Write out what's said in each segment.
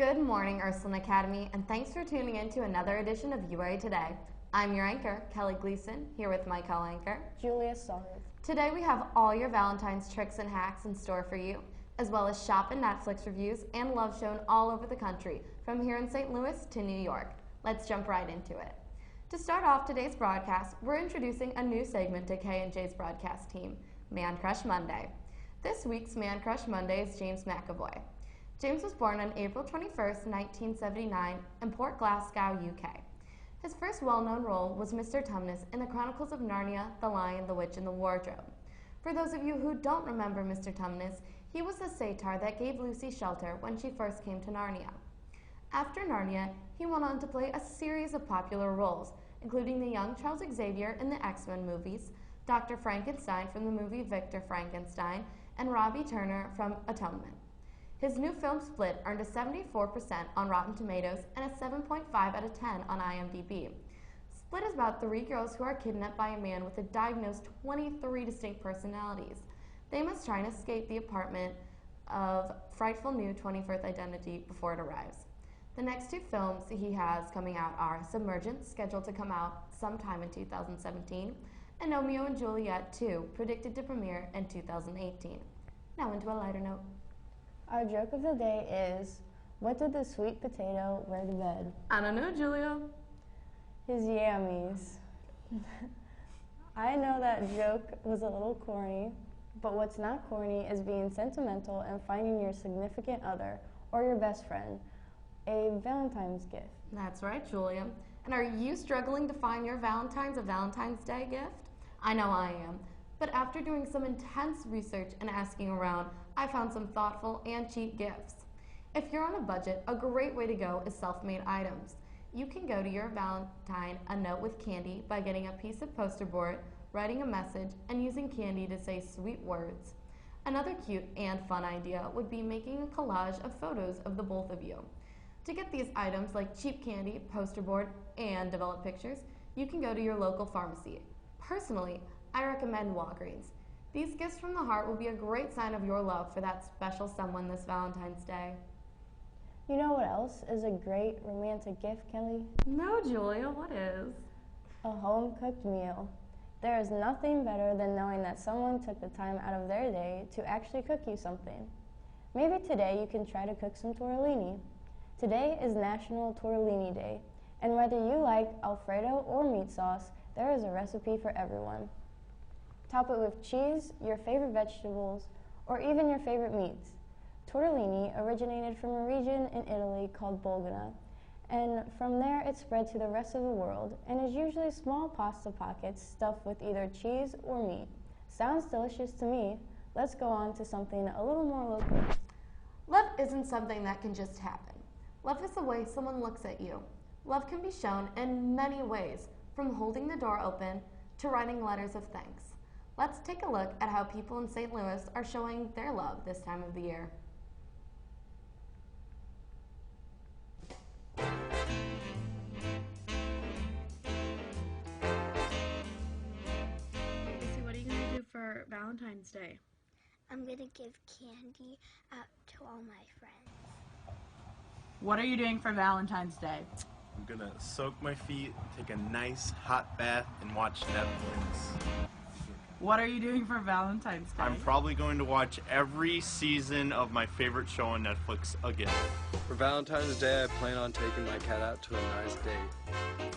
Good morning, Ursuline Academy, and thanks for tuning in to another edition of UA Today. I'm your anchor, Kelly Gleason, here with my co-anchor, Julia Sarv. Today we have all your Valentine's tricks and hacks in store for you, as well as shop and Netflix reviews and love shown all over the country, from here in St. Louis to New York. Let's jump right into it. To start off today's broadcast, we're introducing a new segment to K&J's broadcast team, Man Crush Monday. This week's Man Crush Monday is James McAvoy. James was born on April 21st, 1979 in Port Glasgow, UK. His first well-known role was Mr. Tumnus in the Chronicles of Narnia, The Lion, the Witch, and the Wardrobe. For those of you who don't remember Mr. Tumnus, he was the satyr that gave Lucy shelter when she first came to Narnia. After Narnia, he went on to play a series of popular roles, including the young Charles Xavier in the X-Men movies, Dr. Frankenstein from the movie Victor Frankenstein, and Robbie Turner from Atonement. His new film Split earned a 74% on Rotten Tomatoes and a 7.5 out of 10 on IMDb. Split is about three girls who are kidnapped by a man with a diagnosed 23 distinct personalities. They must try and escape the apartment of frightful new 21st identity before it arrives. The next two films he has coming out are Submergent, scheduled to come out sometime in 2017, and Romeo and Juliet 2, predicted to premiere in 2018. Now into a lighter note. Our joke of the day is, what did the sweet potato wear to bed? I don't know, Julia. His yammies. I know that joke was a little corny, but what's not corny is being sentimental and finding your significant other or your best friend a Valentine's gift. That's right, Julia. And are you struggling to find your Valentine's a Valentine's Day gift? I know I am. But after doing some intense research and asking around, I found some thoughtful and cheap gifts. If you're on a budget, a great way to go is self-made items. You can go to your Valentine a note with candy by getting a piece of poster board, writing a message, and using candy to say sweet words. Another cute and fun idea would be making a collage of photos of the both of you. To get these items like cheap candy, poster board, and develop pictures, you can go to your local pharmacy. Personally, I recommend Walgreens. These gifts from the heart will be a great sign of your love for that special someone this Valentine's Day. You know what else is a great romantic gift, Kelly? No, Julia, what is? A home-cooked meal. There is nothing better than knowing that someone took the time out of their day to actually cook you something. Maybe today you can try to cook some tortellini. Today is National Tortellini Day, and whether you like Alfredo or meat sauce, there is a recipe for everyone. Top it with cheese, your favorite vegetables, or even your favorite meats. Tortellini originated from a region in Italy called Bologna, and from there it spread to the rest of the world and is usually small pasta pockets stuffed with either cheese or meat. Sounds delicious to me. Let's go on to something a little more local. Love isn't something that can just happen. Love is the way someone looks at you. Love can be shown in many ways, from holding the door open to writing letters of thanks. Let's take a look at how people in St. Louis are showing their love this time of the year. Lucy, what are you going to do for Valentine's Day? I'm going to give candy out to all my friends. What are you doing for Valentine's Day? I'm gonna soak my feet, take a nice hot bath, and watch Netflix. What are you doing for Valentine's Day? I'm probably going to watch every season of my favorite show on Netflix again. For Valentine's Day, I plan on taking my cat out to a nice date.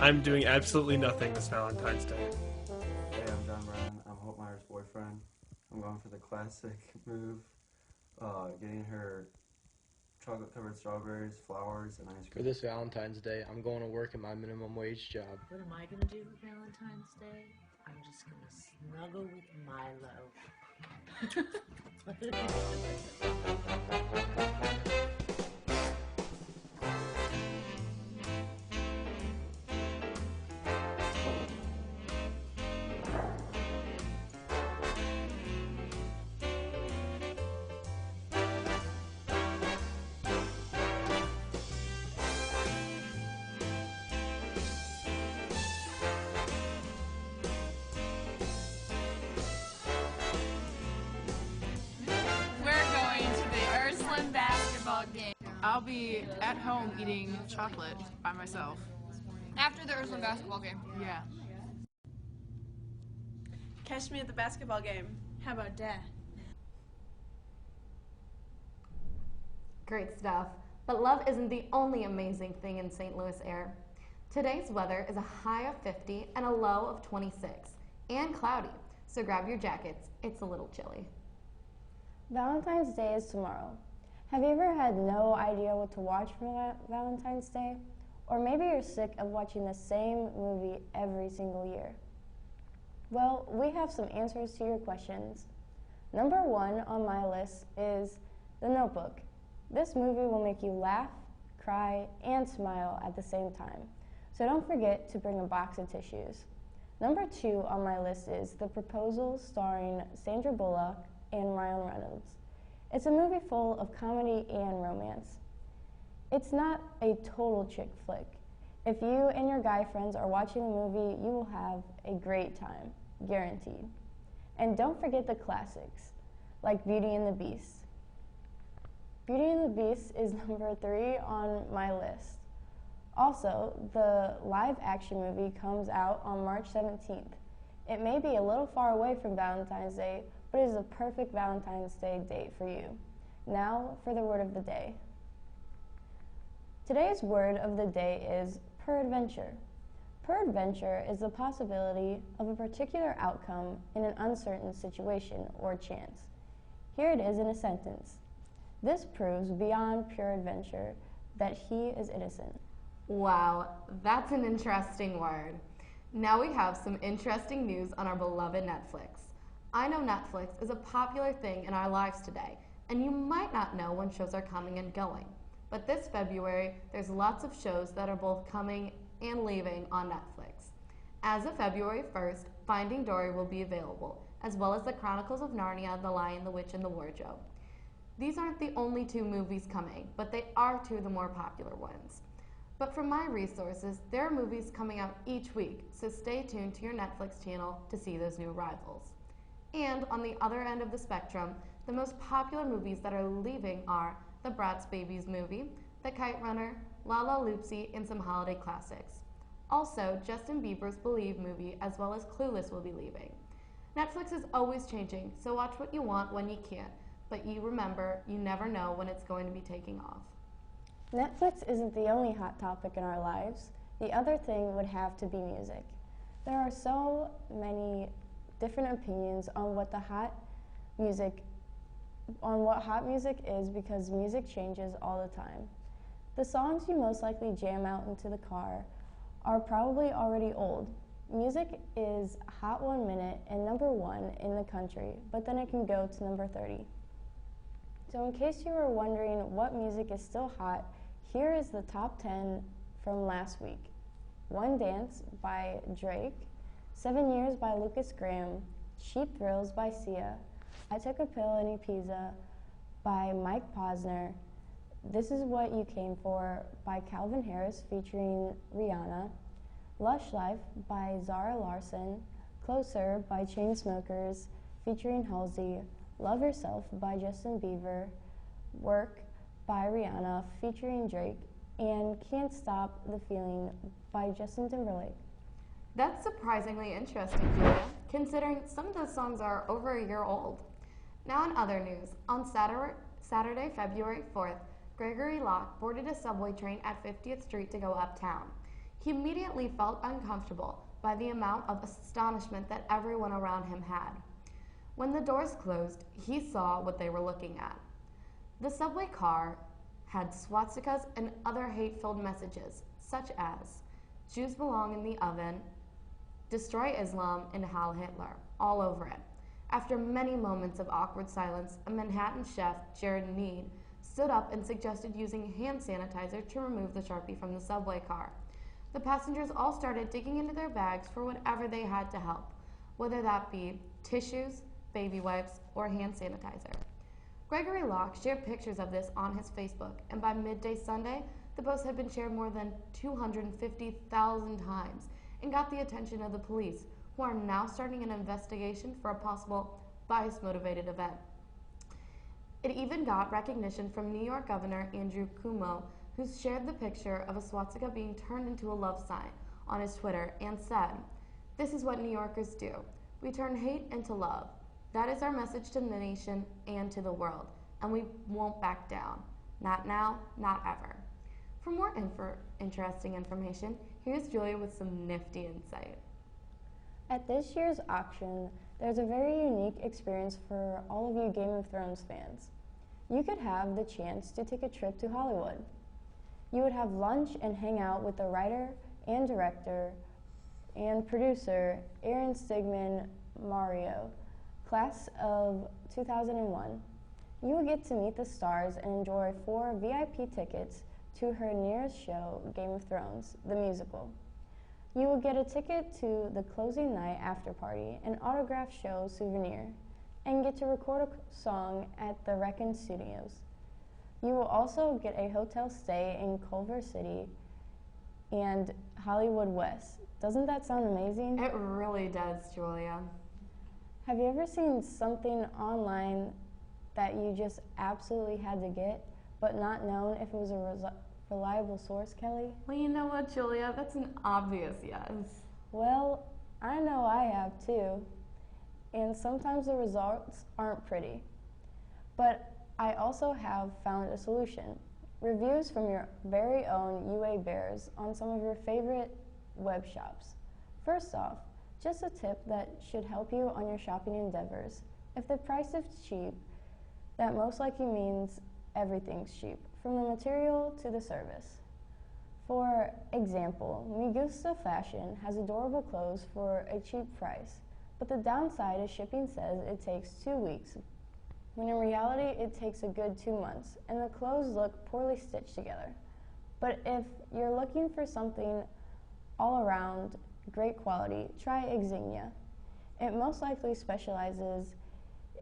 I'm doing absolutely nothing this Valentine's Day. Hey, I'm John Brown. I'm Hope Meyer's boyfriend. I'm going for the classic move, getting her chocolate-covered strawberries, flowers, and ice For cream. this Valentine's Day, I'm going to work at my minimum wage job. What am I going to do for Valentine's Day? I'm just going to snuggle with Milo. We're going to the Ursuline basketball game. I'll be at home eating chocolate by myself. After the Ursuline basketball game. Yeah. Catch me at the basketball game. How about that? Great stuff. But love isn't the only amazing thing in St. Louis air. Today's weather is a high of 50 and a low of 26, and cloudy, so grab your jackets. It's a little chilly. Valentine's Day is tomorrow. Have you ever had no idea what to watch for Valentine's Day? Or maybe you're sick of watching the same movie every single year. Well, we have some answers to your questions. Number 1 on my list is The Notebook. This movie will make you laugh, cry, and smile at the same time. So don't forget to bring a box of tissues. Number 2 on my list is The Proposal, starring Sandra Bullock and Ryan Reynolds. It's a movie full of comedy and romance. It's not a total chick flick. If you and your guy friends are watching the movie, you will have a great time, guaranteed. And don't forget the classics, like Beauty and the Beast. Beauty and the Beast is number 3 on my list. Also, the live-action movie comes out on March 17th. It may be a little far away from Valentine's Day, but it is a perfect Valentine's Day date for you. Now for the word of the day. Today's word of the day is peradventure. Peradventure is the possibility of a particular outcome in an uncertain situation or chance. Here it is in a sentence. This proves beyond peradventure that he is innocent. Wow, that's an interesting word. Now we have some interesting news on our beloved Netflix. I know Netflix is a popular thing in our lives today, and you might not know when shows are coming and going. But this February, there's lots of shows that are both coming and leaving on Netflix. As of February 1st, Finding Dory will be available, as well as The Chronicles of Narnia, The Lion, the Witch, and the Wardrobe. These aren't the only 2 movies coming, but they are 2 of the more popular ones. But from my resources, there are movies coming out each week, so stay tuned to your Netflix channel to see those new arrivals. And on the other end of the spectrum, the most popular movies that are leaving are the Bratz Babies movie, The Kite Runner, La La Loopsy, and some holiday classics. Also, Justin Bieber's Believe movie, as well as Clueless, will be leaving. Netflix is always changing, so watch what you want when you can, but you remember, you never know when it's going to be taking off. Netflix isn't the only hot topic in our lives. The other thing would have to be music. There are so many different opinions on what hot music is because music changes all the time. The songs you most likely jam out into the car are probably already old. Music is hot 1 minute and number 1 in the country, but then it can go to number 30. So in case you were wondering what music is still hot, here is the top 10 from last week. One Dance by Drake, 7 Years by Lucas Graham, Cheap Thrills by Sia, I Took a Pill in Ibiza by Mike Posner, This Is What You Came For by Calvin Harris featuring Rihanna, Lush Life by Zara Larsson, Closer by Chainsmokers featuring Halsey, Love Yourself by Justin Bieber, Work by Rihanna featuring Drake, and Can't Stop the Feeling by Justin Timberlake. That's surprisingly interesting, Julia, considering some of those songs are over a year old. Now in other news, on Saturday, February 4th, Gregory Locke boarded a subway train at 50th Street to go uptown. He immediately felt uncomfortable by the amount of astonishment that everyone around him had. When the doors closed, he saw what they were looking at. The subway car had swastikas and other hate-filled messages, such as, Jews belong in the oven, destroy Islam, and Heil Hitler, all over it. After many moments of awkward silence, a Manhattan chef, Jared Need, stood up and suggested using hand sanitizer to remove the Sharpie from the subway car. The passengers all started digging into their bags for whatever they had to help, whether that be tissues, baby wipes, or hand sanitizer. Gregory Locke shared pictures of this on his Facebook, and by midday Sunday, the post had been shared more than 250,000 times and got the attention of the police, who are now starting an investigation for a possible bias-motivated event. It even got recognition from New York Governor Andrew Cuomo, who shared the picture of a swastika being turned into a love sign on his Twitter and said, "This is what New Yorkers do. We turn hate into love. That is our message to the nation and to the world, and we won't back down. Not now, not ever." For more interesting information, here's Julia with some nifty insight. At this year's auction, there's a very unique experience for all of you Game of Thrones fans. You could have the chance to take a trip to Hollywood. You would have lunch and hang out with the writer and director and producer Aaron Stigman Mario, class of 2001. You will get to meet the stars and enjoy 4 VIP tickets to her nearest show, Game of Thrones, the musical. You will get a ticket to the closing night after party, an autograph show souvenir, and get to record a song at the Reckon Studios. You will also get a hotel stay in Culver City and Hollywood West. Doesn't that sound amazing? It really does, Julia. Have you ever seen something online that you just absolutely had to get, but not known if it was a reliable source, Kelly? Well, you know what, Julia? That's an obvious yes. Well, I know I have too. And sometimes the results aren't pretty. But I also have found a solution. Reviews from your very own UA Bears on some of your favorite web shops. First off, just a tip that should help you on your shopping endeavors. If the price is cheap, that most likely means everything's cheap, from the material to the service. For example, Migusta Fashion has adorable clothes for a cheap price, but the downside is shipping says it takes 2 weeks, when in reality it takes a good 2 months, and the clothes look poorly stitched together. But if you're looking for something all around great quality, try Xenia. It most likely specializes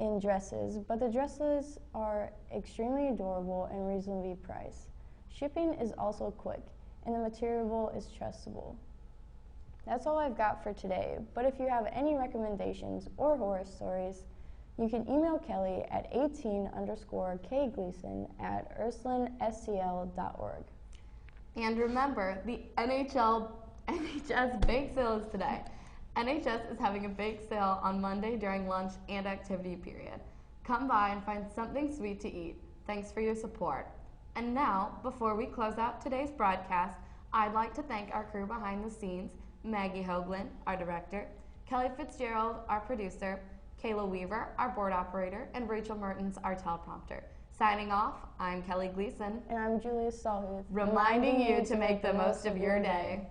in dresses, but the dresses are extremely adorable and reasonably priced. Shipping is also quick, and the material is trustable. That's all I've got for today, but if you have any recommendations or horror stories, you can email Kelly at 18_Kgleason@ursulinescl.org. And remember, the NHS bake sale is today. NHS is having a bake sale on Monday during lunch and activity period. Come by and find something sweet to eat. Thanks for your support. And now, before we close out today's broadcast, I'd like to thank our crew behind the scenes, Maggie Hoagland, our director, Kelly Fitzgerald, our producer, Kayla Weaver, our board operator, and Rachel Mertens, our teleprompter. Signing off, I'm Kelly Gleason. And I'm Julia Stallhuth. Reminding you to make the most of your day.